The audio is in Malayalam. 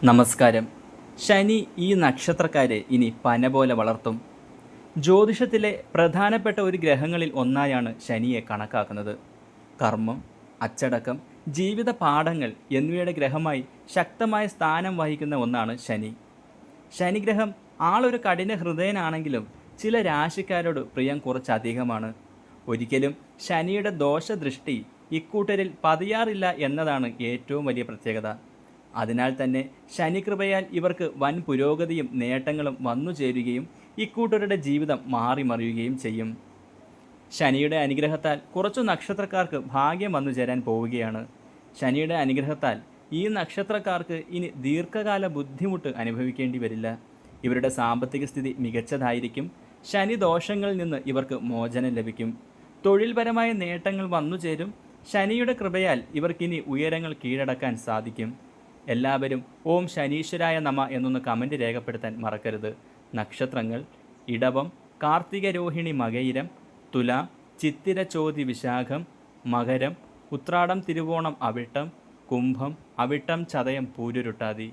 നമസ്കാരം. ശനി ഈ നക്ഷത്രക്കാരെ ഇനി പന പോലെ വളർത്തും. ജ്യോതിഷത്തിലെ പ്രധാനപ്പെട്ട ഒരു ഗ്രഹങ്ങളിൽ ഒന്നായാണ് ശനിയെ കണക്കാക്കുന്നത്. കർമ്മം, അച്ചടക്കം, ജീവിത പാഠങ്ങൾ എന്നിവയുടെ ഗ്രഹമായി ശക്തമായ സ്ഥാനം വഹിക്കുന്ന ഒന്നാണ് ശനി. ശനിഗ്രഹം ആളൊരു കഠിന ഹൃദയനാണെങ്കിലും ചില രാശിക്കാരോട് പ്രിയം കുറച്ചധികമാണ്. ഒരിക്കലും ശനിയുടെ ദോഷദൃഷ്ടി ഇക്കൂട്ടരിൽ പതിയാറില്ല എന്നതാണ് ഏറ്റവും വലിയ പ്രത്യേകത. അതിനാൽ തന്നെ ശനികൃപയാൽ ഇവർക്ക് വൻ പുരോഗതിയും നേട്ടങ്ങളും വന്നു ചേരുകയും ഇക്കൂട്ടരുടെ ജീവിതം മാറി മറിയുകയും ചെയ്യും. ശനിയുടെ അനുഗ്രഹത്താൽ കുറച്ചു നക്ഷത്രക്കാർക്ക് ഭാഗ്യം വന്നു ചേരാൻ പോവുകയാണ്. ശനിയുടെ അനുഗ്രഹത്താൽ ഈ നക്ഷത്രക്കാർക്ക് ഇനി ദീർഘകാല ബുദ്ധിമുട്ട് അനുഭവിക്കേണ്ടി വരില്ല. ഇവരുടെ സാമ്പത്തിക സ്ഥിതി മികച്ചതായിരിക്കും. ശനി ദോഷങ്ങളിൽ നിന്ന് ഇവർക്ക് മോചനം ലഭിക്കും. തൊഴിൽപരമായ നേട്ടങ്ങൾ വന്നു ചേരും. ശനിയുടെ കൃപയാൽ ഇവർക്കിനി ഉയരങ്ങൾ കീഴടക്കാൻ സാധിക്കും. എല്ലാവരും ഓം ശനീശ്വരായ നമ എന്നൊന്ന് കമൻറ്റ് രേഖപ്പെടുത്താൻ മറക്കരുത്. നക്ഷത്രങ്ങൾ: ഇടവം, കാർത്തിക രോഹിണി മകയിരം, തുലാം, ചിത്തിര ചോതി വിശാഖം, മകരം, ഉത്രാടം തിരുവോണം അവിട്ടം, കുംഭം, അവിട്ടം ചതയം പൂരുരുട്ടാതി.